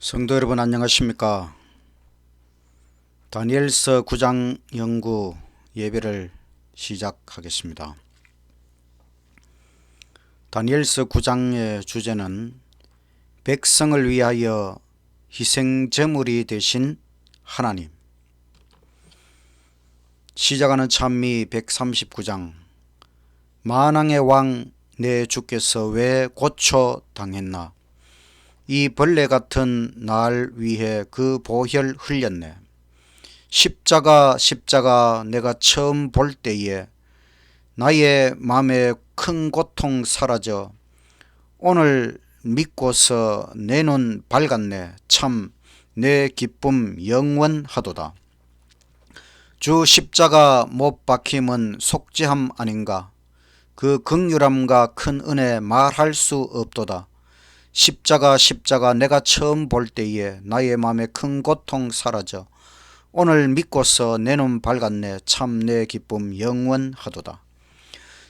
성도 여러분 안녕하십니까? 다니엘서 9장 연구 예배를 시작하겠습니다. 다니엘서 9장의 주제는 백성을 위하여 희생제물이 되신 하나님. 시작하는 찬미 139장. 만왕의 왕 내 주께서 왜 고초 당했나? 이 벌레 같은 날 위해 그 보혈 흘렸네. 십자가 내가 처음 볼 때에 나의 마음에 큰 고통 사라져 오늘 믿고서 내 눈 밝았네. 참 내 기쁨 영원하도다. 주 십자가 못 박힘은 속죄함 아닌가? 그 긍휼함과 큰 은혜 말할 수 없도다. 십자가 내가 처음 볼 때에 나의 마음에 큰 고통 사라져 오늘 믿고서 내 눈 밝았네. 참 내 기쁨 영원하도다.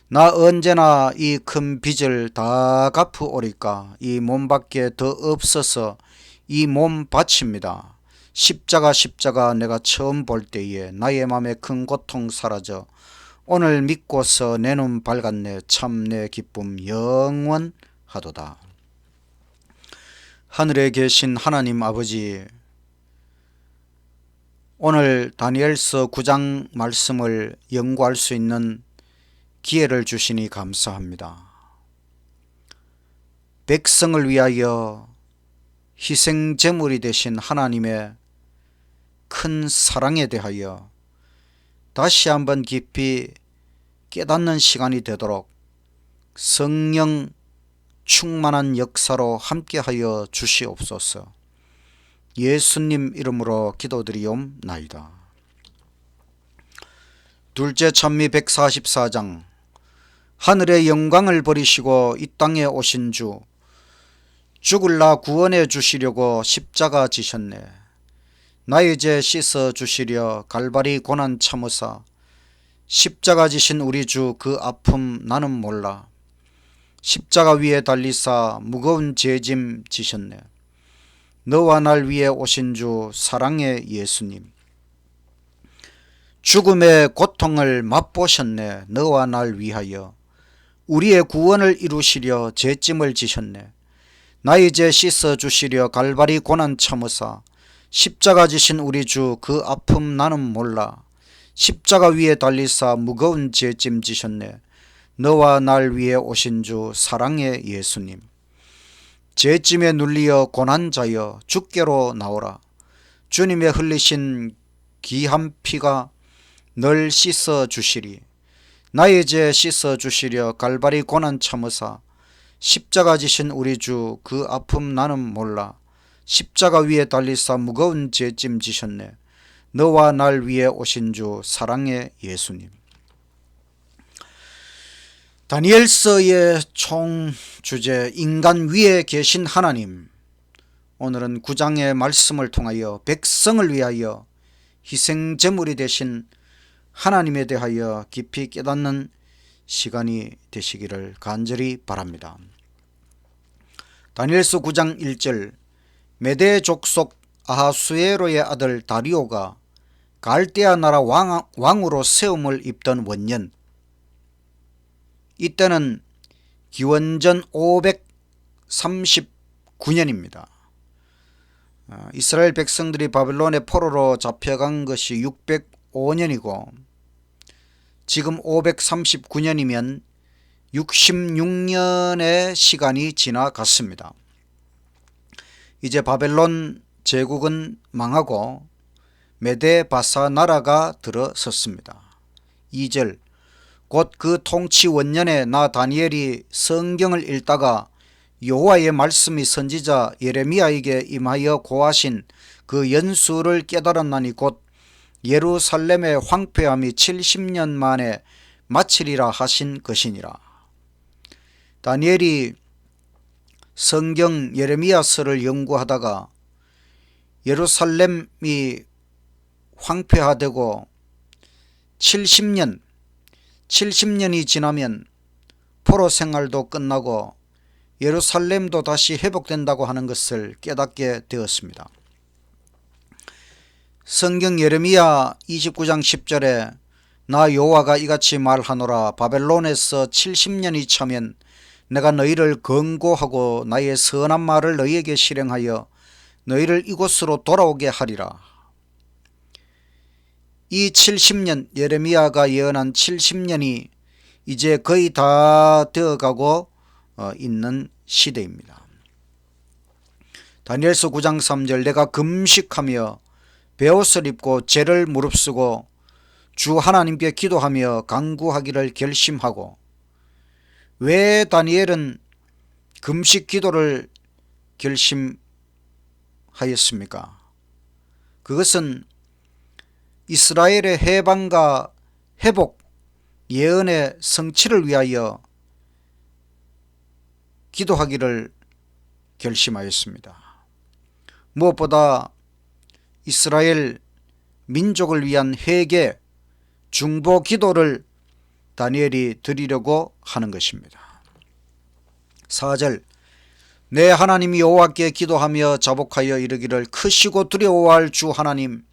나 언제나 이 큰 빚을 다 갚으오리까? 이 몸밖에 더 없어서 이 몸 바칩니다. 십자가 내가 처음 볼 때에 나의 마음에 큰 고통 사라져 오늘 믿고서 내 눈 밝았네. 참 내 기쁨 영원하도다. 하늘에 계신 하나님 아버지, 오늘 다니엘서 9장 말씀을 연구할 수 있는 기회를 주시니 감사합니다. 백성을 위하여 희생제물이 되신 하나님의 큰 사랑에 대하여 다시 한번 깊이 깨닫는 시간이 되도록 성령 충만한 역사로 함께하여 주시옵소서. 예수님 이름으로 기도드리옵나이다. 둘째 찬미 144장. 하늘의 영광을 버리시고 이 땅에 오신 주, 죽을 나 구원해 주시려고 십자가 지셨네. 나의 죄 씻어 주시려 갈바리 고난 참으사 십자가 지신 우리 주 그 아픔 나는 몰라. 십자가 위에 달리사 무거운 죄짐 지셨네. 너와 날 위해 오신 주 사랑의 예수님, 죽음의 고통을 맛보셨네. 너와 날 위하여 우리의 구원을 이루시려 죄짐을 지셨네. 나의 죄 씻어 주시려 갈바리 고난 참으사 십자가 지신 우리 주 그 아픔 나는 몰라. 십자가 위에 달리사 무거운 죄짐 지셨네. 너와 날 위해 오신 주 사랑의 예수님, 죄짐에 눌리어 고난자여 주께로 나오라. 주님의 흘리신 귀한 피가 널 씻어 주시리. 나의 죄 씻어 주시려 갈바리 고난 참으사 십자가 지신 우리 주 그 아픔 나는 몰라. 십자가 위에 달리사 무거운 죄짐 지셨네. 너와 날 위해 오신 주 사랑의 예수님. 다니엘서의 총 주제, 인간 위에 계신 하나님. 오늘은 9장의 말씀을 통하여 백성을 위하여 희생제물이 되신 하나님에 대하여 깊이 깨닫는 시간이 되시기를 간절히 바랍니다. 다니엘서 9장 1절. 메대 족속 아하수에로의 아들 다리오가 갈대아 나라 왕으로 세움을 입던 원년, 이때는 기원전 539년입니다. 이스라엘 백성들이 바벨론의 포로로 잡혀간 것이 605년이고 지금 539년이면 66년의 시간이 지나갔습니다. 이제 바벨론 제국은 망하고 메데바사 나라가 들어섰습니다. 2절. 곧 그 통치 원년에 나 다니엘이 성경을 읽다가 여호와의 말씀이 선지자 예레미야에게 임하여 고하신 그 연수를 깨달았나니 곧 예루살렘의 황폐함이 70년 만에 마치리라 하신 것이니라. 다니엘이 성경 예레미야서를 연구하다가 예루살렘이 황폐화되고 70년이 지나면 포로 생활도 끝나고 예루살렘도 다시 회복된다고 하는 것을 깨닫게 되었습니다. 성경 예레미야 29장 10절에 나 여호와가 이같이 말하노라 바벨론에서 70년이 차면 내가 너희를 권고하고 나의 선한 말을 너희에게 실행하여 너희를 이곳으로 돌아오게 하리라. 이 70년, 예레미야가 예언한 70년이 이제 거의 다 되어가고 있는 시대입니다. 다니엘서 9장 3절 내가 금식하며 베옷을 입고 죄를 무릅쓰고 주 하나님께 기도하며 간구하기를 결심하고. 왜 다니엘은 금식 기도를 결심하였습니까? 그것은 이스라엘의 해방과 회복, 예언의 성취를 위하여 기도하기를 결심하였습니다. 무엇보다 이스라엘 민족을 위한 회개, 중보 기도를 다니엘이 드리려고 하는 것입니다. 4절 내 하나님 여호와께 기도하며 자복하여 이르기를 크시고 두려워할 주 하나님,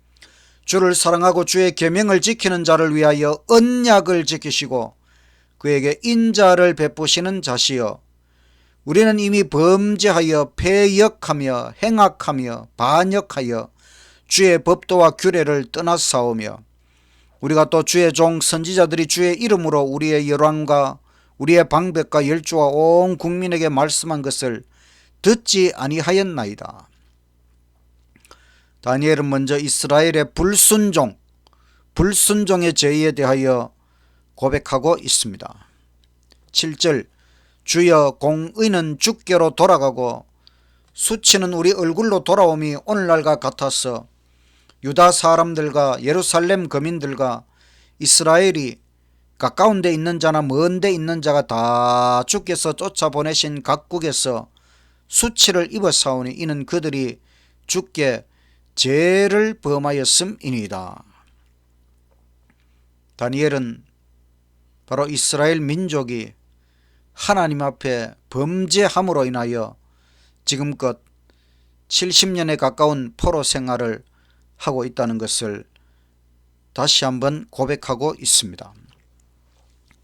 주를 사랑하고 주의 계명을 지키는 자를 위하여 언약을 지키시고 그에게 인자를 베푸시는 자시여, 우리는 이미 범죄하여 패역하며 행악하며 반역하여 주의 법도와 규례를 떠나싸우며 우리가 또 주의 종 선지자들이 주의 이름으로 우리의 열왕과 우리의 방백과 열주와 온 국민에게 말씀한 것을 듣지 아니하였나이다. 다니엘은 먼저 이스라엘의 불순종의 죄에 대하여 고백하고 있습니다. 7절 주여 공의는 주께로 돌아가고 수치는 우리 얼굴로 돌아옴이 오늘날과 같아서 유다 사람들과 예루살렘 거민들과 이스라엘이 가까운 데 있는 자나 먼 데 있는 자가 다 주께서 쫓아보내신 각국에서 수치를 입었사오니 이는 그들이 주께 죄를 범하였음이니이다. 다니엘은 바로 이스라엘 민족이 하나님 앞에 범죄함으로 인하여 지금껏 70년에 가까운 포로 생활을 하고 있다는 것을 다시 한번 고백하고 있습니다.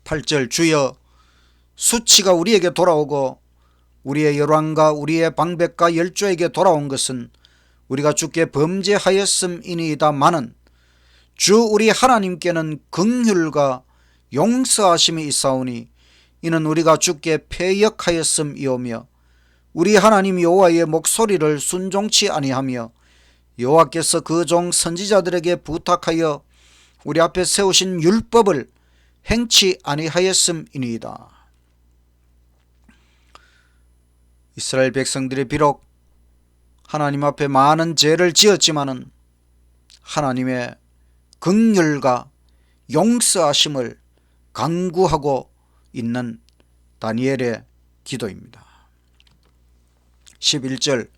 8절 주여 수치가 우리에게 돌아오고 우리의 열왕과 우리의 방백과 열조에게 돌아온 것은 우리가 주께 범죄하였음이니이다마는 주 우리 하나님께는 긍휼과 용서하심이 있사오니 이는 우리가 주께 패역하였음이오며 우리 하나님 여호와의 목소리를 순종치 아니하며 여호와께서 그 종 선지자들에게 부탁하여 우리 앞에 세우신 율법을 행치 아니하였음이니이다. 이스라엘 백성들이 비록 하나님 앞에 많은 죄를 지었지만은 하나님의 긍휼과 용서하심을 간구하고 있는 다니엘의 기도입니다. 11절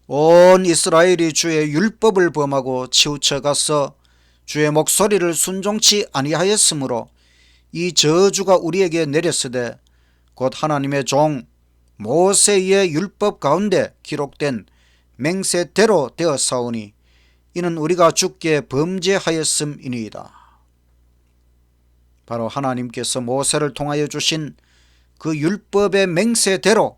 온 이스라엘이 주의 율법을 범하고 치우쳐 가서 주의 목소리를 순종치 아니하였으므로 이 저주가 우리에게 내렸으되 곧 하나님의 종 모세의 율법 가운데 기록된 맹세대로 되었사오니 이는 우리가 주께 범죄하였음이니이다. 바로 하나님께서 모세를 통하여 주신 그 율법의 맹세대로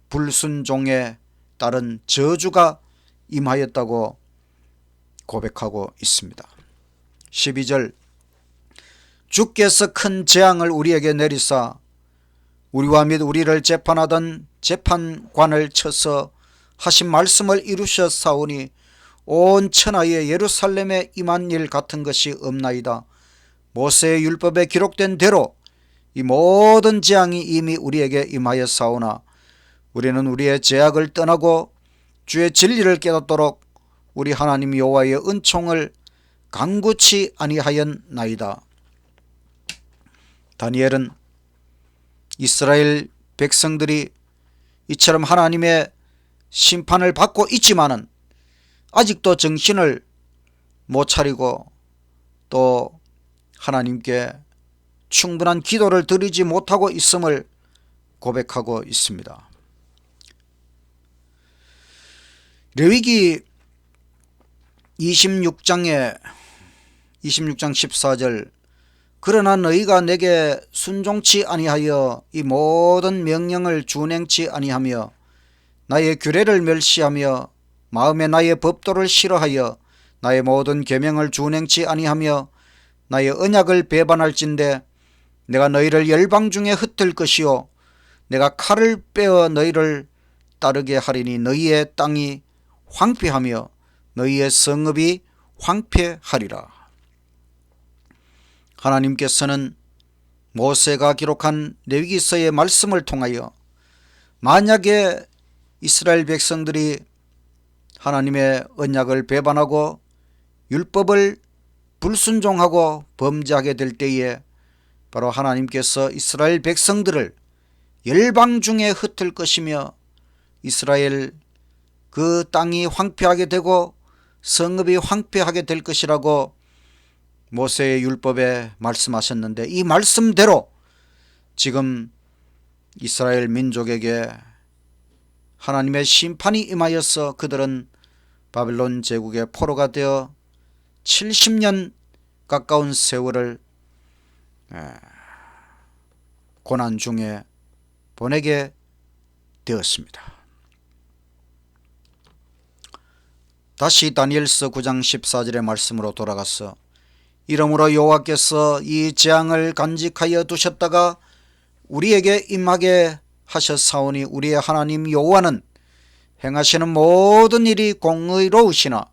불순종에 따른 저주가 임하였다고 고백하고 있습니다. 12절 주께서 큰 재앙을 우리에게 내리사 우리와 및 우리를 재판하던 재판관을 쳐서 하신 말씀을 이루셨사오니 온 천하에 예루살렘에 임한 일 같은 것이 없나이다. 모세의 율법에 기록된 대로 이 모든 재앙이 이미 우리에게 임하였사오나 우리는 우리의 죄악을 떠나고 주의 진리를 깨닫도록 우리 하나님 여호와의 은총을 간구치 아니하였나이다. 다니엘은 이스라엘 백성들이 이처럼 하나님의 심판을 받고 있지만은 아직도 정신을 못 차리고 또 하나님께 충분한 기도를 드리지 못하고 있음을 고백하고 있습니다. 레위기 26장 14절 그러나 너희가 내게 순종치 아니하여 이 모든 명령을 준행치 아니하며 나의 규례를 멸시하며 마음에 나의 법도를 싫어하여 나의 모든 계명을 준행치 아니하며 나의 언약을 배반할진대 내가 너희를 열방 중에 흩을 것이요 내가 칼을 빼어 너희를 따르게 하리니 너희의 땅이 황폐하며 너희의 성읍이 황폐하리라. 하나님께서는 모세가 기록한 레위기서의 말씀을 통하여 만약에 이스라엘 백성들이 하나님의 언약을 배반하고 율법을 불순종하고 범죄하게 될 때에 바로 하나님께서 이스라엘 백성들을 열방 중에 흩을 것이며 이스라엘 그 땅이 황폐하게 되고 성읍이 황폐하게 될 것이라고 모세의 율법에 말씀하셨는데 이 말씀대로 지금 이스라엘 민족에게 하나님의 심판이 임하여서 그들은 바벨론 제국의 포로가 되어 70년 가까운 세월을 고난 중에 보내게 되었습니다. 다시 다니엘서 9장 14절의 말씀으로 돌아가서 이러므로 여호와께서 이 재앙을 간직하여 두셨다가 우리에게 임하게 하셨사오니 우리의 하나님 여호와는 행하시는 모든 일이 공의로우시나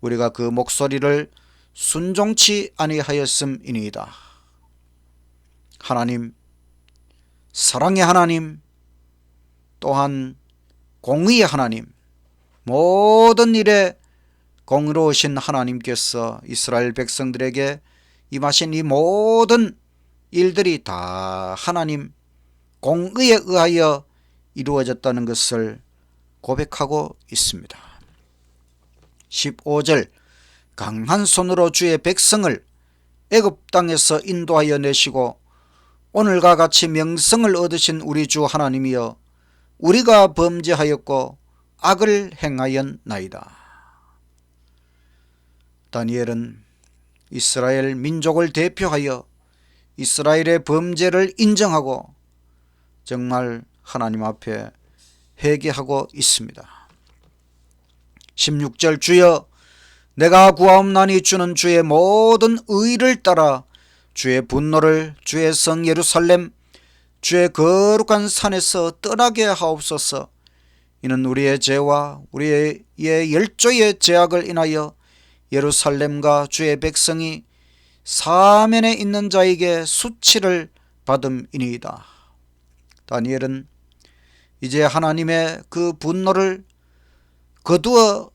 우리가 그 목소리를 순종치 아니하였음이니이다. 하나님, 사랑의 하나님, 또한 공의의 하나님, 모든 일에 공의로우신 하나님께서 이스라엘 백성들에게 임하신 이 모든 일들이 다 하나님 공의에 의하여 이루어졌다는 것을 고백하고 있습니다. 15절 강한 손으로 주의 백성을 애굽 땅에서 인도하여 내시고 오늘과 같이 명성을 얻으신 우리 주 하나님이여 우리가 범죄하였고 악을 행하였나이다. 다니엘은 이스라엘 민족을 대표하여 이스라엘의 범죄를 인정하고 정말 하나님 앞에 회개하고 있습니다. 16절 주여 내가 구하옵나니 주는 주의 모든 의를 따라 주의 분노를 주의 성 예루살렘 주의 거룩한 산에서 떠나게 하옵소서. 이는 우리의 죄와 우리의 열조의 죄악을 인하여 예루살렘과 주의 백성이 사면에 있는 자에게 수치를 받음이니이다. 다니엘은 이제 하나님의 그 분노를 거두어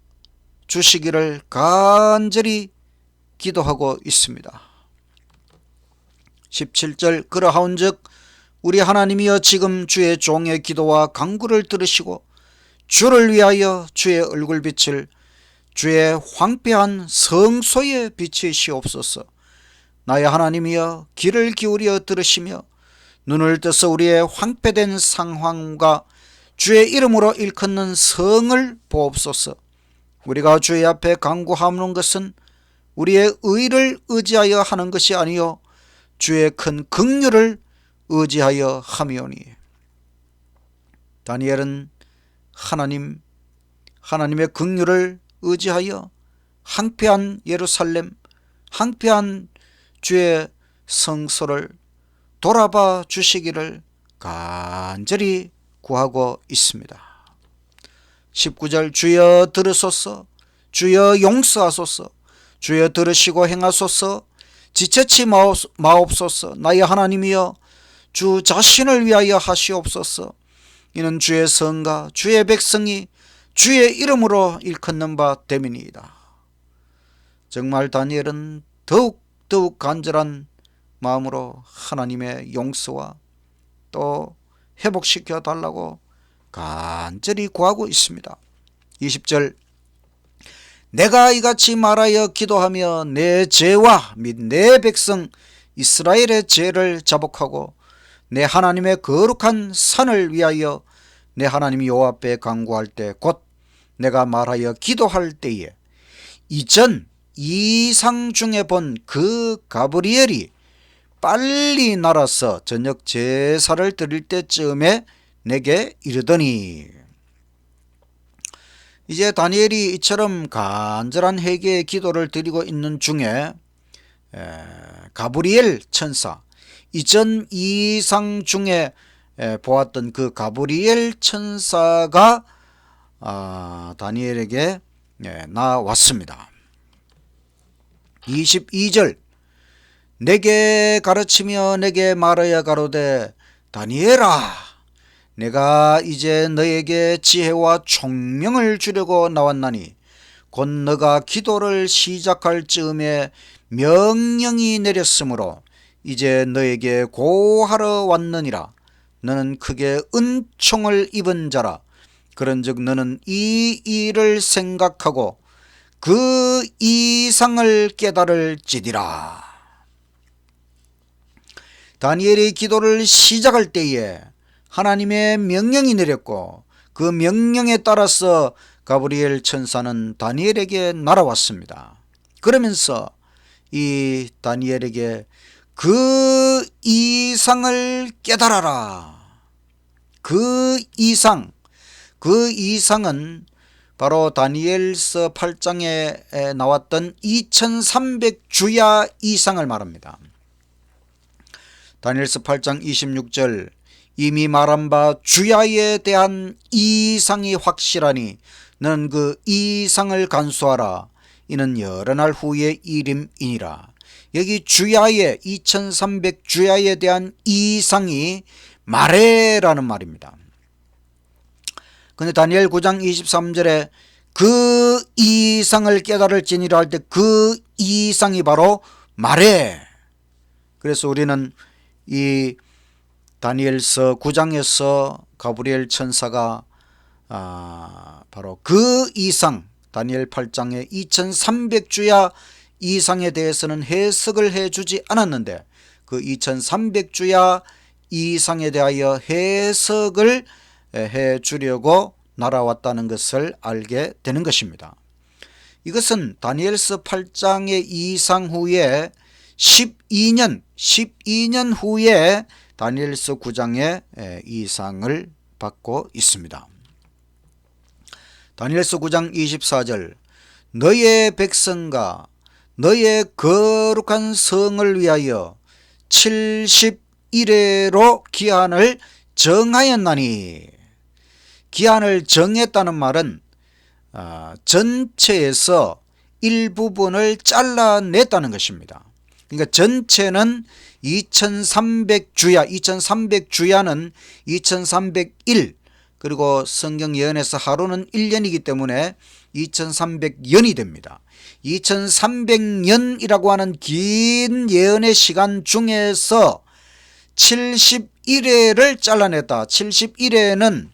주시기를 간절히 기도하고 있습니다. 17절 그러하온즉 우리 하나님이여 지금 주의 종의 기도와 간구를 들으시고 주를 위하여 주의 얼굴빛을 주의 황폐한 성소에 비치시옵소서. 나의 하나님이여 귀를 기울여 들으시며 눈을 떠서 우리의 황폐된 상황과 주의 이름으로 일컫는 성을 보옵소서. 우리가 주의 앞에 간구하는 것은 우리의 의를 의지하여 하는 것이 아니요 주의 큰 긍휼을 의지하여 함이오니. 다니엘은 하나님의 긍휼을 의지하여 황폐한 예루살렘, 황폐한 주의 성소를 돌아봐 주시기를 간절히 구하고 있습니다. 19절 주여 들으소서, 주여 용서하소서, 주여 들으시고 행하소서, 지체치 마옵소서. 나의 하나님이여 주 자신을 위하여 하시옵소서. 이는 주의 성과 주의 백성이 주의 이름으로 일컫는 바 됨이니이다. 정말 다니엘은 더욱 간절한 마음으로 하나님의 용서와 또 회복시켜 달라고 간절히 구하고 있습니다. 20절 내가 이같이 말하여 기도하며 내 죄와 및 내 백성 이스라엘의 죄를 자복하고 내 하나님의 거룩한 산을 위하여 내 하나님 여호와 앞에 간구할 때 곧 내가 말하여 기도할 때에 이전 이상 중에 본 그 가브리엘이 빨리 날아서 저녁 제사를 드릴 때쯤에 내게 이르더니. 이제 다니엘이 이처럼 간절한 회개의 기도를 드리고 있는 중에 가브리엘 천사, 이전 이상 중에 보았던 그 가브리엘 천사가 다니엘에게 나왔습니다. 22절 내게 가르치며 내게 말하여 가로되 다니엘아, 내가 이제 너에게 지혜와 총명을 주려고 나왔나니 곧 너가 기도를 시작할 즈음에 명령이 내렸으므로 이제 너에게 고하러 왔느니라. 너는 크게 은총을 입은 자라. 그런즉 너는 이 일을 생각하고 그 이상을 깨달을지니라. 다니엘이 기도를 시작할 때에 하나님의 명령이 내렸고 그 명령에 따라서 가브리엘 천사는 다니엘에게 날아왔습니다. 그러면서 이 다니엘에게 그 이상을 깨달아라. 그 이상은 바로 다니엘서 8장에 나왔던 2300주야 이상을 말합니다. 다니엘서 8장 26절 이미 말한 바 주야에 대한 이상이 확실하니 너는 그 이상을 간수하라. 이는 여러 날 후의 일임이니라. 여기 주야에 2300주야에 대한 이상이 마레라는 말입니다. 근데 다니엘 9장 23절에 그 이상을 깨달을지니라 할 때 그 이상이 바로 마레. 그래서 우리는 이 다니엘서 9장에서 가브리엘 천사가 바로 그 이상 다니엘 8장의 2300주야 이상에 대해서는 해석을 해주지 않았는데 그 2300주야 이상에 대하여 해석을 해주려고 날아왔다는 것을 알게 되는 것입니다. 이것은 다니엘서 8장의 이상 후에 12년 후에 다니엘서 9장의 이상을 받고 있습니다. 다니엘서 9장 24절 너의 백성과 너의 거룩한 성을 위하여 70일에로 기한을 정하였나니. 기한을 정했다는 말은 전체에서 일부분을 잘라냈다는 것입니다. 그러니까 전체는 2300주야, 2300주야는 2301, 그리고 성경 예언에서 하루는 1년이기 때문에 2300년이 됩니다. 2300년이라고 하는 긴 예언의 시간 중에서 71회를 잘라냈다. 71회는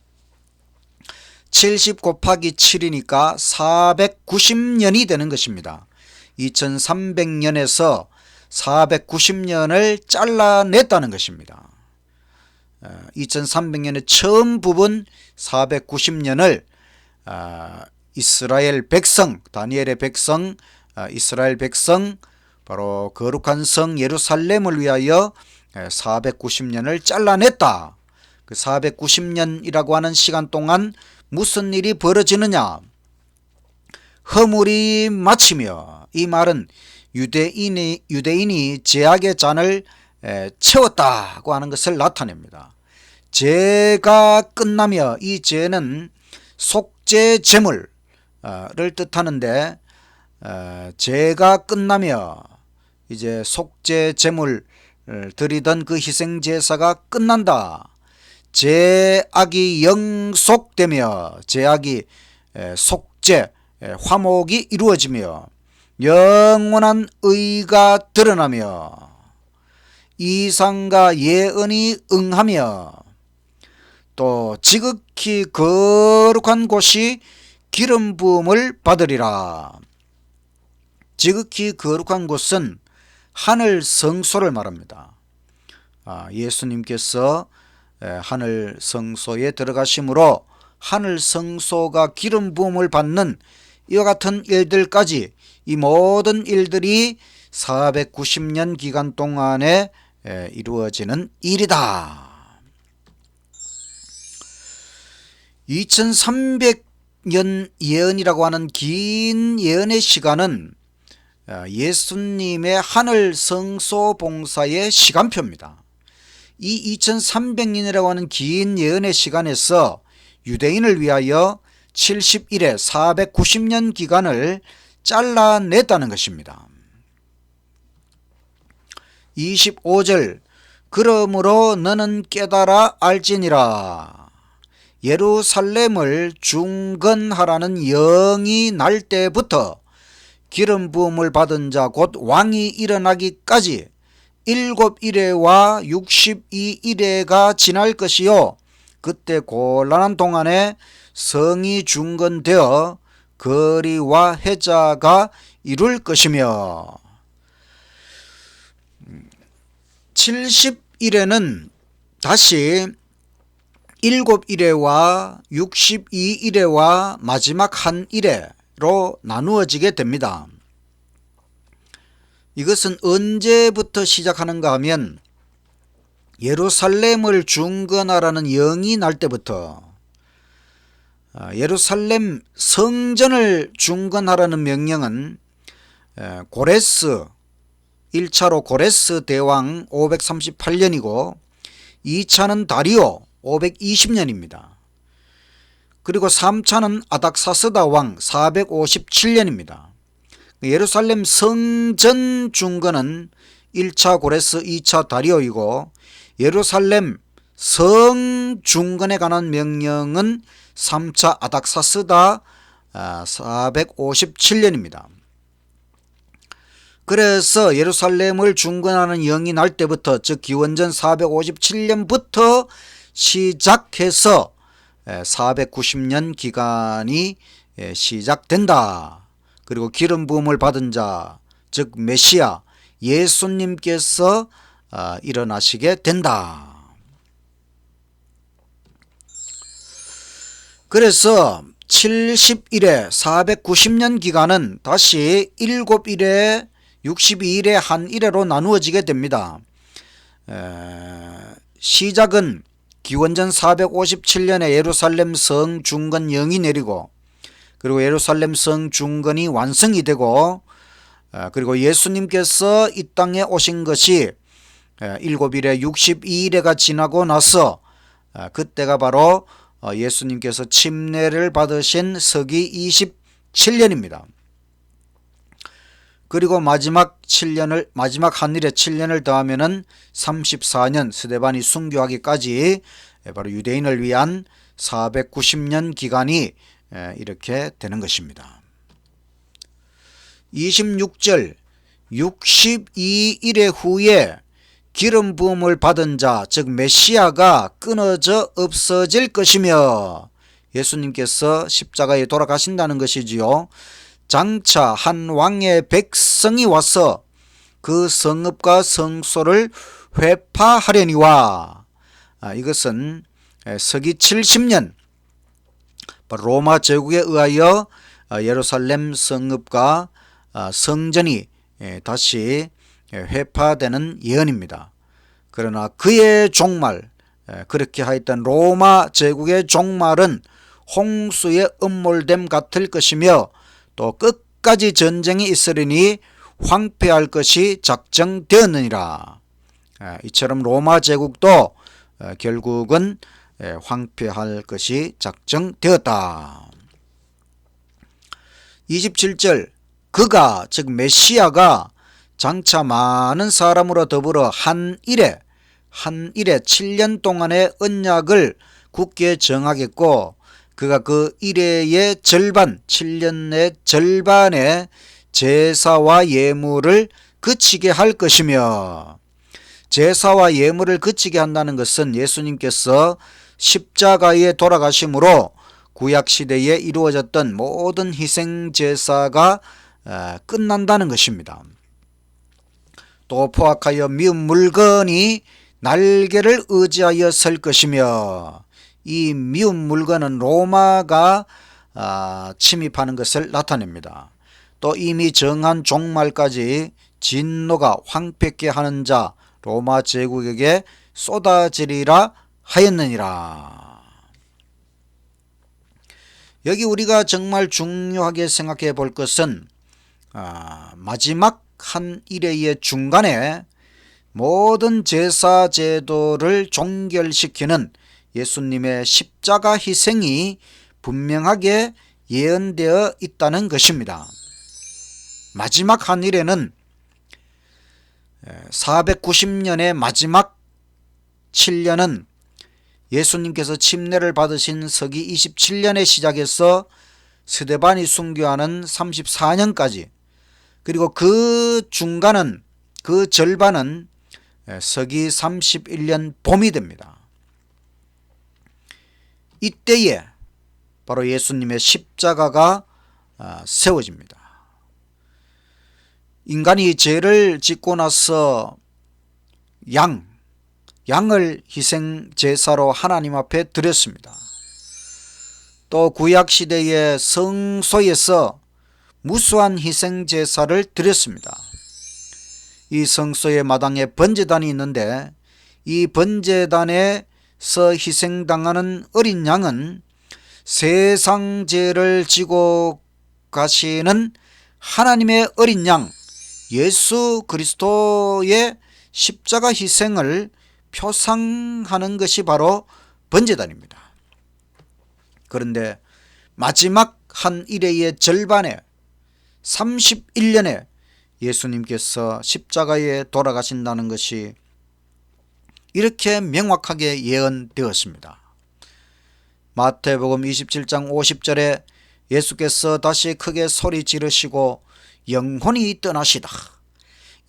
70 곱하기 7이니까 490년이 되는 것입니다. 2300년에서 490년을 잘라냈다는 것입니다. 2300년의 처음 부분 490년을 이스라엘 백성, 다니엘의 백성, 이스라엘 백성, 바로 거룩한 성 예루살렘을 위하여 490년을 잘라냈다. 그 490년이라고 하는 시간 동안 무슨 일이 벌어지느냐? 허물이 마치며, 이 말은 유대인이 죄악의 잔을 채웠다고 하는 것을 나타냅니다. 죄가 끝나며, 이 죄는 속죄 제물을 뜻하는데 죄가 끝나며 이제 속죄 제물 드리던 그 희생 제사가 끝난다. 죄악이 영속되며 죄악이 속죄 화목이 이루어지며 영원한 의가 드러나며 이상과 예언이 응하며 또 지극히 거룩한 곳이 기름 부음을 받으리라. 지극히 거룩한 곳은 하늘 성소를 말합니다. 예수님께서 하늘 성소에 들어가심으로 하늘 성소가 기름 부음을 받는 이와 같은 일들까지, 이 모든 일들이 490년 기간 동안에 이루어지는 일이다. 2300년 예언이라고 하는 긴 예언의 시간은 예수님의 하늘 성소 봉사의 시간표입니다. 이 2300년이라고 하는 긴 예언의 시간에서 유대인을 위하여 71회 490년 기간을 잘라냈다는 것입니다. 25절 그러므로 너는 깨달아 알지니라. 예루살렘을 중건하라는 영이 날 때부터 기름 부음을 받은 자 곧 왕이 일어나기까지 7일회와 62일회가 지날 것이요 그때 곤란한 동안에 성이 중건되어 거리와 해자가 이룰 것이며 70일에는 다시 7일회와 62일회와 마지막 한 일회로 나누어지게 됩니다. 이것은 언제부터 시작하는가 하면 예루살렘을 중건하라는 영이 날 때부터, 예루살렘 성전을 중건하라는 명령은 고레스 1차로 고레스 대왕 538년이고 2차는 다리오 520년입니다. 그리고 3차는 아닥사스다 왕 457년입니다. 예루살렘 성전 중건은 1차 고레스 2차 다리오이고 예루살렘 성 중건에 관한 명령은 3차 아닥사스다 457년입니다. 그래서 예루살렘을 중건하는 영이 날 때부터, 즉 기원전 457년부터 시작해서 490년 기간이 시작된다. 그리고 기름 부음을 받은 자, 즉 메시아 예수님께서 일어나시게 된다. 그래서 70일에 490년 기간은 다시 7일에 62일에 한 일회로 나누어지게 됩니다. 시작은 기원전 457년에 예루살렘 성 중건 영이 내리고, 그리고 예루살렘 성 중건이 완성이 되고, 그리고 예수님께서 이 땅에 오신 것이 7일에 62일에가 지나고 나서 그때가 바로 예수님께서 침례를 받으신 서기 27년입니다. 그리고 마지막 한 일에 7년을 더하면은 34년 스데반이 순교하기까지 바로 유대인을 위한 490년 기간이 이렇게 되는 것입니다. 26절 62일의 후에 기름 부음을 받은 자, 즉 메시아가 끊어져 없어질 것이며, 예수님께서 십자가에 돌아가신다는 것이지요. 장차 한 왕의 백성이 와서 그 성읍과 성소를 회파하려니와, 이것은 서기 70년 로마 제국에 의하여 예루살렘 성읍과 성전이 다시 회파되는 예언입니다. 그러나 그의 종말, 그렇게 하였던 로마 제국의 종말은 홍수의 음몰됨 같을 것이며 또 끝까지 전쟁이 있으리니 황폐할 것이 작정되었느니라. 이처럼 로마 제국도 결국은 황폐할 것이 작정되었다. 27절 그가, 즉 메시아가 장차 많은 사람으로 더불어 한 일에 7년 동안의 언약을 굳게 정하겠고, 그가 그 일회의 절반, 7년의 절반의 제사와 예물을 그치게 할 것이며, 제사와 예물을 그치게 한다는 것은 예수님께서 십자가에 돌아가심으로 구약시대에 이루어졌던 모든 희생제사가 끝난다는 것입니다. 또 포악하여 미운 물건이 날개를 의지하여 설 것이며, 이 미운 물건은 로마가 침입하는 것을 나타냅니다. 또 이미 정한 종말까지 진노가 황폐케 하는 자 로마 제국에게 쏟아지리라 하였느니라. 여기 우리가 정말 중요하게 생각해 볼 것은 마지막 한 일회의 중간에 모든 제사 제도를 종결시키는 예수님의 십자가 희생이 분명하게 예언되어 있다는 것입니다. 마지막 한 일에는 490년의 마지막 7년은 예수님께서 침례를 받으신 서기 27년에 시작해서 스데반이 순교하는 34년까지, 그리고 그 중간은, 그 절반은 서기 31년 봄이 됩니다. 이때에 바로 예수님의 십자가가 세워집니다. 인간이 죄를 짓고 나서 양을 희생 제사로 하나님 앞에 드렸습니다. 또 구약시대의 성소에서 무수한 희생 제사를 드렸습니다. 이 성소의 마당에 번제단이 있는데, 이 번제단에서 희생당하는 어린 양은 세상 죄를 지고 가시는 하나님의 어린 양 예수 그리스도의 십자가 희생을 표상하는 것이 바로 번제단입니다. 그런데 마지막 한 일회의 절반에 31년에 예수님께서 십자가에 돌아가신다는 것이 이렇게 명확하게 예언되었습니다. 마태복음 27장 50절에 예수께서 다시 크게 소리 지르시고 영혼이 떠나시다.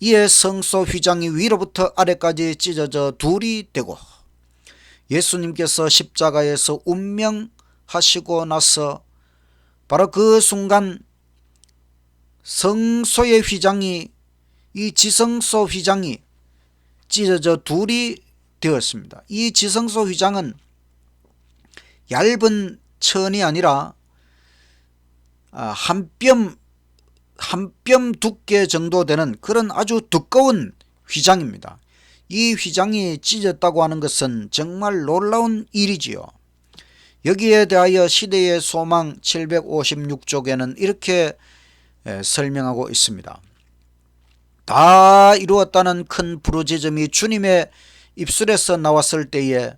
이에 성소 휘장이 위로부터 아래까지 찢어져 둘이 되고, 예수님께서 십자가에서 운명하시고 나서 바로 그 순간 성소의 휘장이, 이 지성소 휘장이 찢어져 둘이 되었습니다. 이 지성소 휘장은 얇은 천이 아니라 한 뼘 두께 정도 되는 그런 아주 두꺼운 휘장입니다. 이 휘장이 찢었다고 하는 것은 정말 놀라운 일이지요. 여기에 대하여 시대의 소망 756쪽에는 이렇게 설명하고 있습니다. 다 이루었다는 큰 부르짖음이 주님의 입술에서 나왔을 때에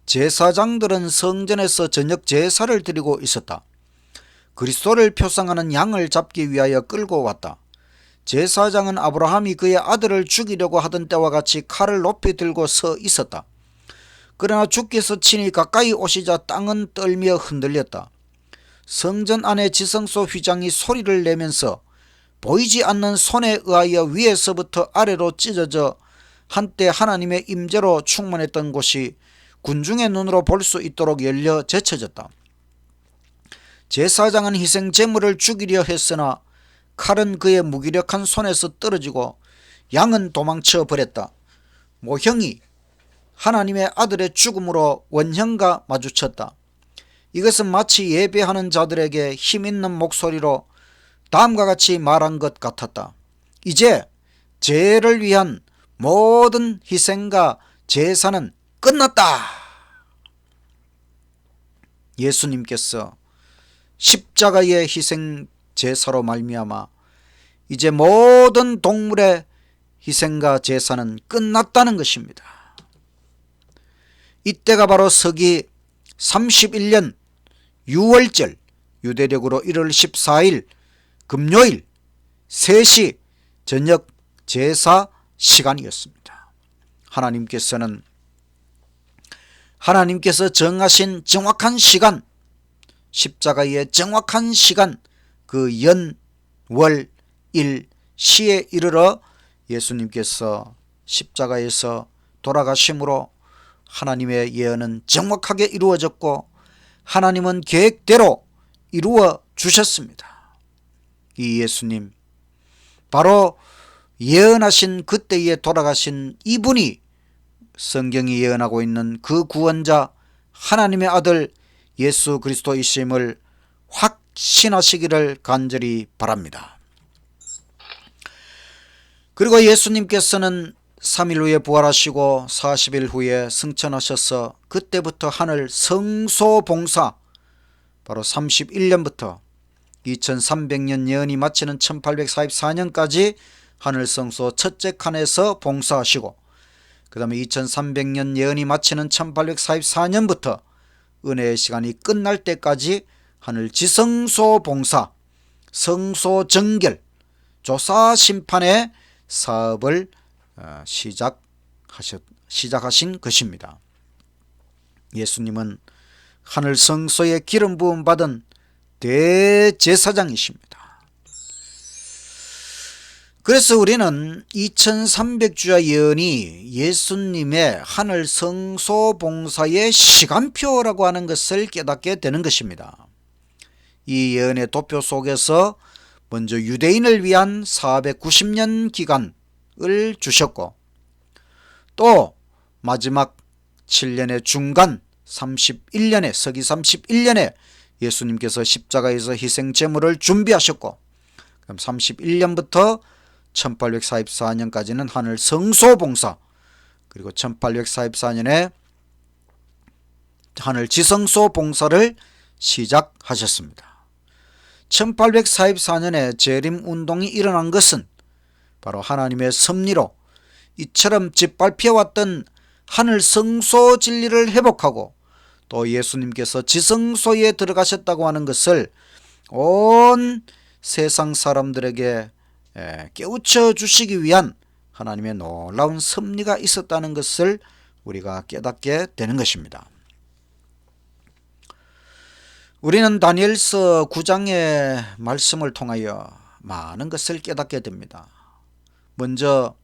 제사장들은 성전에서 저녁 제사를 드리고 있었다. 그리스도를 표상하는 양을 잡기 위하여 끌고 왔다. 제사장은 아브라함이 그의 아들을 죽이려고 하던 때와 같이 칼을 높이 들고 서 있었다. 그러나 주께서 친히 가까이 오시자 땅은 떨며 흔들렸다. 성전 안의 지성소 휘장이 소리를 내면서 보이지 않는 손에 의하여 위에서부터 아래로 찢어져 한때 하나님의 임재로 충만했던 곳이 군중의 눈으로 볼 수 있도록 열려 제쳐졌다. 제사장은 희생 제물을 죽이려 했으나 칼은 그의 무기력한 손에서 떨어지고 양은 도망쳐 버렸다. 모형이 하나님의 아들의 죽음으로 원형과 마주쳤다. 이것은 마치 예배하는 자들에게 힘있는 목소리로 다음과 같이 말한 것 같았다. 이제 죄를 위한 모든 희생과 제사는 끝났다. 예수님께서 십자가의 희생 제사로 말미암아 이제 모든 동물의 희생과 제사는 끝났다는 것입니다. 이때가 바로 서기 31년 6월절 유대력으로 1월 14일 금요일 3시 저녁 제사 시간이었습니다. 하나님께서 정하신 정확한 시간, 십자가의 정확한 시간, 그 연, 월, 일, 시에 이르러 예수님께서 십자가에서 돌아가심으로 하나님의 예언은 정확하게 이루어졌고 하나님은 계획대로 이루어 주셨습니다. 이 예수님, 바로 예언하신 그때에 돌아가신 이분이 성경이 예언하고 있는 그 구원자 하나님의 아들 예수 그리스도이심을 확신하시기를 간절히 바랍니다. 그리고 예수님께서는 3일 후에 부활하시고 40일 후에 승천하셔서 그때부터 하늘 성소봉사, 바로 31년부터 2300년 예언이 마치는 1844년까지 하늘 성소 첫째 칸에서 봉사하시고, 그 다음에 2300년 예언이 마치는 1844년부터 은혜의 시간이 끝날 때까지 하늘 지성소 봉사, 성소 정결, 조사 심판의 사업을 시작하신 것입니다. 예수님은 하늘 성소에 기름 부음 받은 대제사장이십니다. 그래서 우리는 2300주야 예언이 예수님의 하늘 성소 봉사의 시간표라고 하는 것을 깨닫게 되는 것입니다. 이 예언의 도표 속에서 먼저 유대인을 위한 490년 기간을 주셨고, 또 마지막 7년의 중간 31년에 서기 31년에 예수님께서 십자가에서 희생 제물을 준비하셨고, 그럼 31년부터 1844년까지는 하늘 성소 봉사, 그리고 1844년에 하늘 지성소 봉사를 시작하셨습니다. 1844년에 재림 운동이 일어난 것은 바로 하나님의 섭리로 이처럼 짓밟혀왔던 하늘 성소 진리를 회복하고, 또 예수님께서 지성소에 들어가셨다고 하는 것을 온 세상 사람들에게 깨우쳐 주시기 위한 하나님의 놀라운 섭리가 있었다는 것을 우리가 깨닫게 되는 것입니다. 우리는 다니엘서 9장의 말씀을 통하여 많은 것을 깨닫게 됩니다. 먼저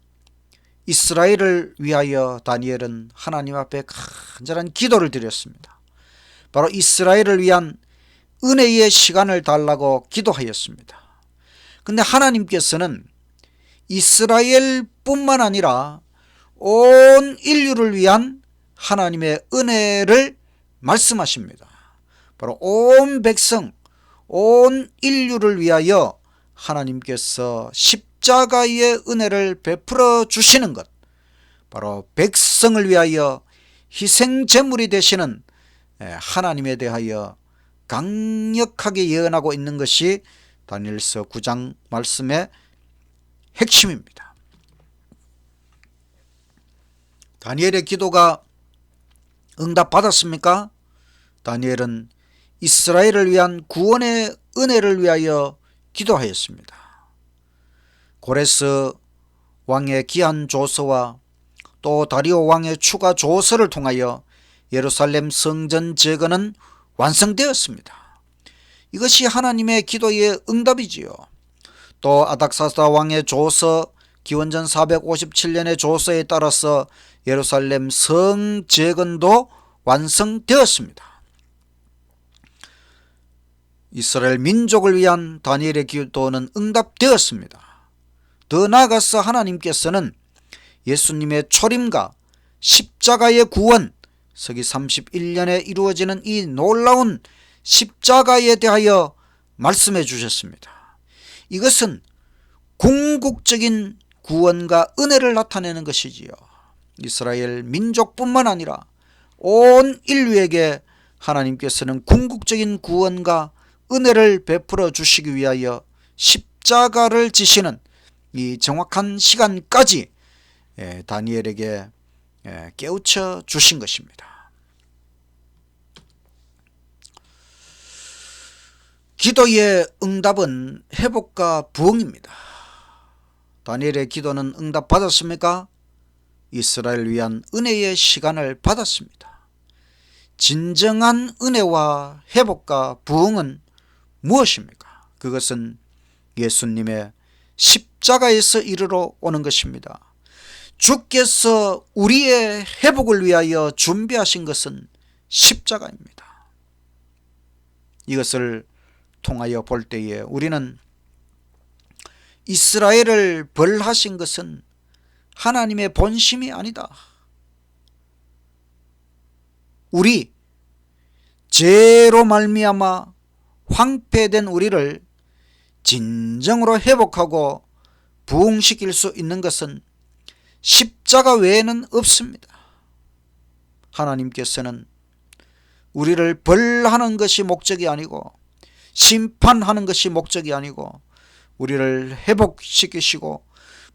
이스라엘을 위하여 다니엘은 하나님 앞에 간절한 기도를 드렸습니다. 바로 이스라엘을 위한 은혜의 시간을 달라고 기도하였습니다. 근데 하나님께서는 이스라엘뿐만 아니라 온 인류를 위한 하나님의 은혜를 말씀하십니다. 바로 온 백성, 온 인류를 위하여 하나님께서 십자가의 은혜를 베풀어 주시는 것, 바로 백성을 위하여 희생 제물이 되시는 하나님에 대하여 강력하게 예언하고 있는 것이 다니엘서 9장 말씀의 핵심입니다. 다니엘의 기도가 응답받았습니까? 다니엘은 이스라엘을 위한 구원의 은혜를 위하여 기도하였습니다. 고레스 왕의 기한 조서와 또 다리오 왕의 추가 조서를 통하여 예루살렘 성전 재건은 완성되었습니다. 이것이 하나님의 기도의 응답이지요. 또 아닥사스다 왕의 조서, 기원전 457년의 조서에 따라서 예루살렘 성 재건도 완성되었습니다. 이스라엘 민족을 위한 다니엘의 기도는 응답되었습니다. 더 나아가서 하나님께서는 예수님의 초림과 십자가의 구원, 서기 31년에 이루어지는 이 놀라운 십자가에 대하여 말씀해 주셨습니다. 이것은 궁극적인 구원과 은혜를 나타내는 것이지요. 이스라엘 민족뿐만 아니라 온 인류에게 하나님께서는 궁극적인 구원과 은혜를 베풀어 주시기 위하여 십자가를 지시는 이 정확한 시간까지 다니엘에게 깨우쳐 주신 것입니다. 기도의 응답은 회복과 부흥입니다. 다니엘의 기도는 응답받았습니까? 이스라엘을 위한 은혜의 시간을 받았습니다. 진정한 은혜와 회복과 부흥은 무엇입니까? 그것은 예수님의 십자가에서 이르러 오는 것입니다. 주께서 우리의 회복을 위하여 준비하신 것은 십자가입니다. 이것을 통하여 볼 때에 우리는 이스라엘을 벌하신 것은 하나님의 본심이 아니다. 우리 죄로 말미암아 황폐된 우리를 진정으로 회복하고 부흥시킬 수 있는 것은 십자가 외에는 없습니다. 하나님께서는 우리를 벌하는 것이 목적이 아니고 심판하는 것이 목적이 아니고 우리를 회복시키시고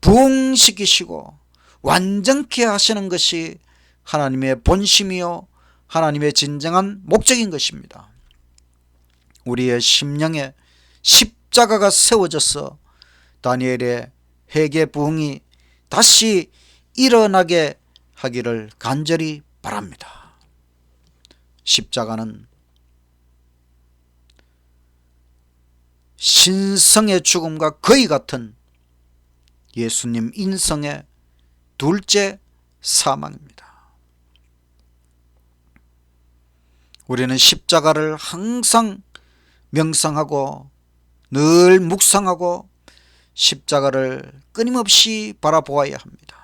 부흥시키시고 완전케 하시는 것이 하나님의 본심이요 하나님의 진정한 목적인 것입니다. 우리의 심령에 십자가가 세워져서 다니엘의 회개 부흥이 다시 일어나게 하기를 간절히 바랍니다. 십자가는 신성의 죽음과 거의 같은 예수님 인성의 둘째 사망입니다. 우리는 십자가를 항상 명상하고 늘 묵상하고 십자가를 끊임없이 바라보아야 합니다.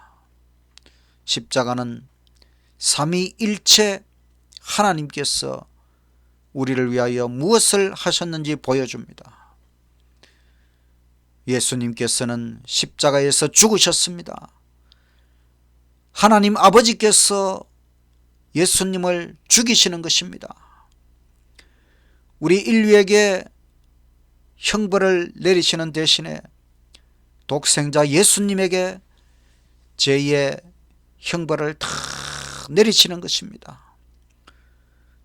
십자가는 삼위일체 하나님께서 우리를 위하여 무엇을 하셨는지 보여줍니다. 예수님께서는 십자가에서 죽으셨습니다. 하나님 아버지께서 예수님을 죽이시는 것입니다. 우리 인류에게 형벌을 내리시는 대신에 독생자 예수님에게 죄의 형벌을 다 내리시는 것입니다.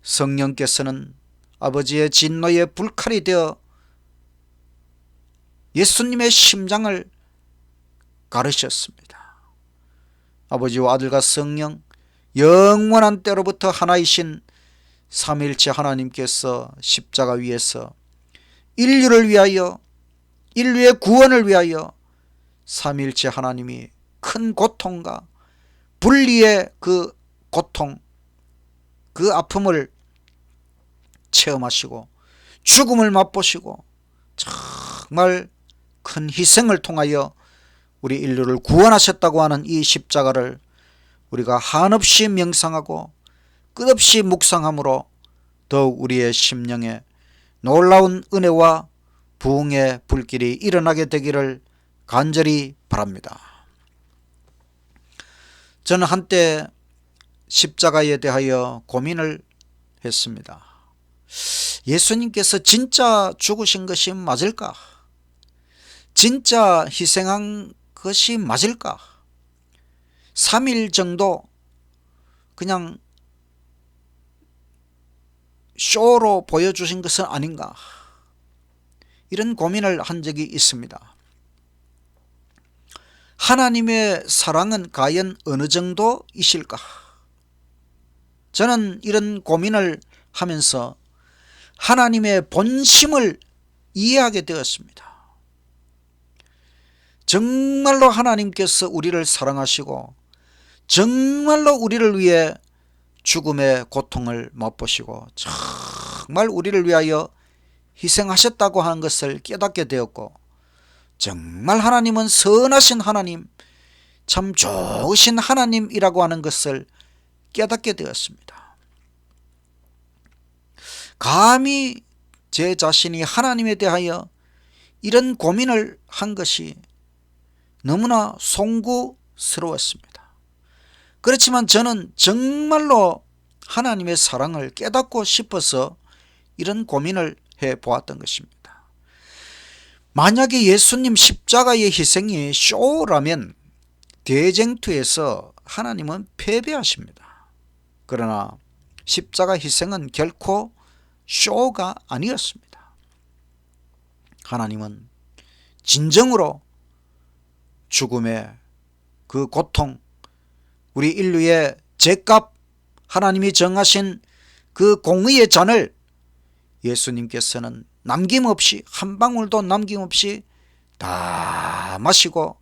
성령께서는 아버지의 진노의 불칼이 되어 예수님의 심장을 가르셨습니다. 아버지와 아들과 성령 영원한 때로부터 하나이신 삼위일체 하나님께서 십자가 위에서 인류를 위하여 인류의 구원을 위하여 삼위일체 하나님이 큰 고통과 분리의 그 고통 그 아픔을 체험하시고 죽음을 맛보시고 정말 큰 희생을 통하여 우리 인류를 구원하셨다고 하는 이 십자가를 우리가 한없이 명상하고 끝없이 묵상함으로 더욱 우리의 심령에 놀라운 은혜와 부흥의 불길이 일어나게 되기를 간절히 바랍니다. 저는 한때 십자가에 대하여 고민을 했습니다. 예수님께서 진짜 죽으신 것이 맞을까? 진짜 희생한 것이 맞을까? 3일 정도 그냥 쇼로 보여주신 것은 아닌가? 이런 고민을 한 적이 있습니다. 하나님의 사랑은 과연 어느 정도이실까? 저는 이런 고민을 하면서 하나님의 본심을 이해하게 되었습니다. 정말로 하나님께서 우리를 사랑하시고 정말로 우리를 위해 죽음의 고통을 맛보시고 정말 우리를 위하여 희생하셨다고 하는 것을 깨닫게 되었고 정말 하나님은 선하신 하나님, 참 좋으신 하나님이라고 하는 것을 깨닫게 되었습니다. 감히 제 자신이 하나님에 대하여 이런 고민을 한 것이 너무나 송구스러웠습니다. 그렇지만 저는 정말로 하나님의 사랑을 깨닫고 싶어서 이런 고민을 해보았던 것입니다. 만약에 예수님 십자가의 희생이 쇼라면 대쟁투에서 하나님은 패배하십니다. 그러나 십자가 희생은 결코 쇼가 아니었습니다. 하나님은 진정으로 죽음의 그 고통, 우리 인류의 죄값, 하나님이 정하신 그 공의의 잔을 예수님께서는 남김없이 한 방울도 남김없이 다 마시고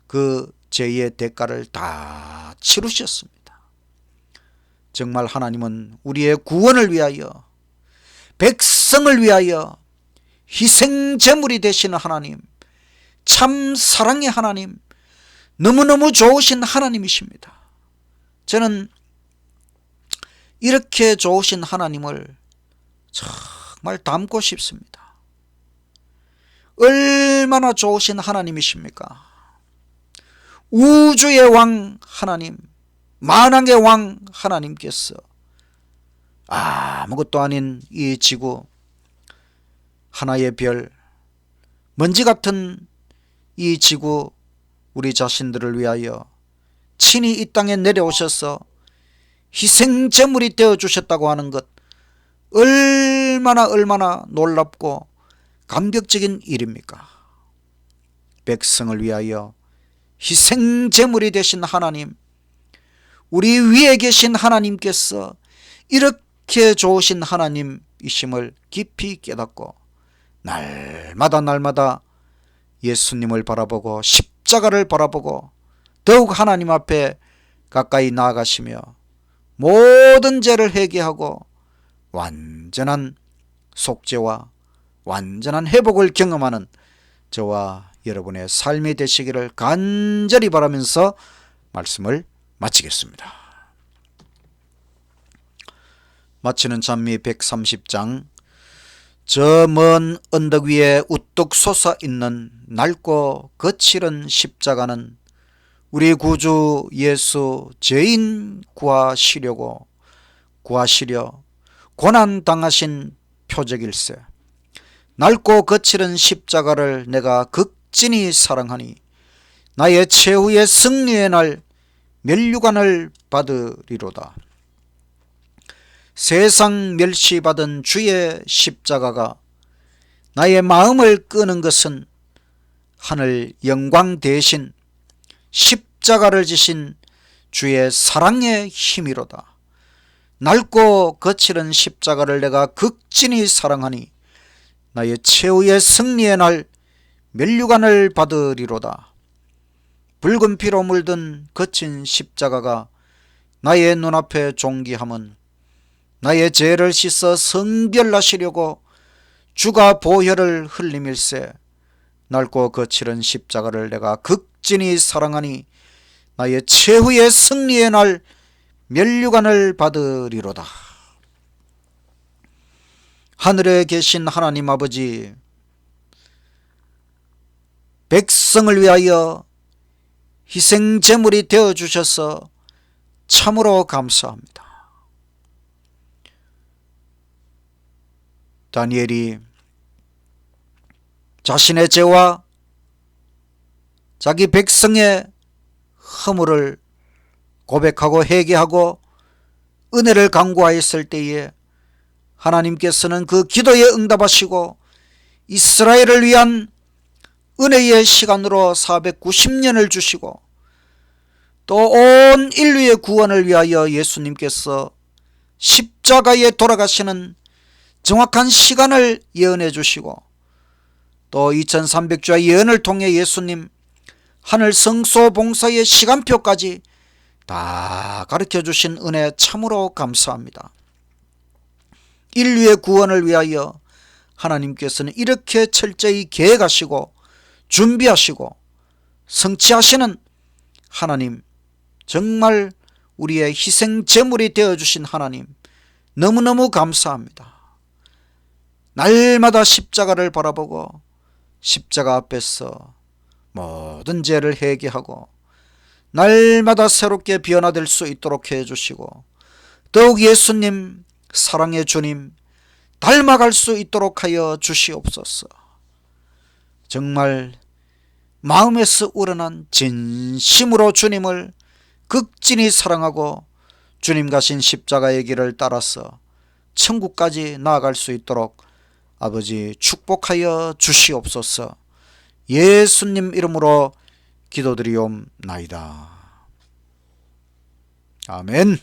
그 죄의 대가를 다 치르셨습니다. 정말 하나님은 우리의 구원을 위하여 백성을 위하여 희생제물이 되시는 하나님, 참 사랑의 하나님, 너무너무 좋으신 하나님이십니다. 저는 이렇게 좋으신 하나님을 정말 닮고 싶습니다. 얼마나 좋으신 하나님이십니까? 우주의 왕 하나님, 만왕의 왕 하나님께서 아무것도 아닌 이 지구, 하나의 별, 먼지 같은 이 지구, 우리 자신들을 위하여 친히 이 땅에 내려오셔서 희생제물이 되어주셨다고 하는 것, 얼마나 놀랍고 감격적인 일입니까? 백성을 위하여 희생제물이 되신 하나님, 우리 위에 계신 하나님께서 이렇게 좋으신 하나님이심을 깊이 깨닫고 날마다 예수님을 바라보고 십자가를 바라보고 더욱 하나님 앞에 가까이 나아가시며 모든 죄를 회개하고 완전한 속죄와 완전한 회복을 경험하는 저와 여러분의 삶이 되시기를 간절히 바라면서 말씀을 마치겠습니다. 마치는 찬미 130장. 저 먼 언덕 위에 우뚝 솟아있는 넓고 거칠은 십자가는 우리 구주 예수 죄인 구하시려 고난당하신 표적일세. 넓고 거칠은 십자가를 내가 극진히 사랑하니 나의 최후의 승리의 날 면류관을 받으리로다. 세상 멸시받은 주의 십자가가 나의 마음을 끄는 것은 하늘 영광 대신 십자가를 지신 주의 사랑의 힘이로다. 넓고 거칠은 십자가를 내가 극진히 사랑하니 나의 최후의 승리의 날 면류관을 받으리로다. 붉은 피로 물든 거친 십자가가 나의 눈앞에 존귀함은 나의 죄를 씻어 성별하시려고 주가 보혈을 흘림일세. 넓고 거칠은 십자가를 내가 극진히 사랑하니 나의 최후의 승리의 날 면류관을 받으리로다. 하늘에 계신 하나님 아버지, 백성을 위하여 희생제물이 되어주셔서 참으로 감사합니다. 다니엘이 자신의 죄와 자기 백성의 허물을 고백하고 회개하고 은혜를 간구하였을 때에 하나님께서는 그 기도에 응답하시고 이스라엘을 위한 은혜의 시간으로 490년을 주시고 또 온 인류의 구원을 위하여 예수님께서 십자가에 돌아가시는 정확한 시간을 예언해 주시고 또 2300주의 예언을 통해 예수님 하늘 성소 봉사의 시간표까지 다 가르쳐 주신 은혜 참으로 감사합니다. 인류의 구원을 위하여 하나님께서는 이렇게 철저히 계획하시고 준비하시고 성취하시는 하나님, 정말 우리의 희생제물이 되어주신 하나님, 너무너무 감사합니다. 날마다 십자가를 바라보고 십자가 앞에서 모든 죄를 회개하고 날마다 새롭게 변화될 수 있도록 해주시고 더욱 예수님, 사랑의 주님 닮아갈 수 있도록 하여 주시옵소서. 정말 마음에서 우러난 진심으로 주님을 극진히 사랑하고 주님 가신 십자가의 길을 따라서 천국까지 나아갈 수 있도록 아버지 축복하여 주시옵소서. 예수님 이름으로 기도드리옵나이다. 아멘.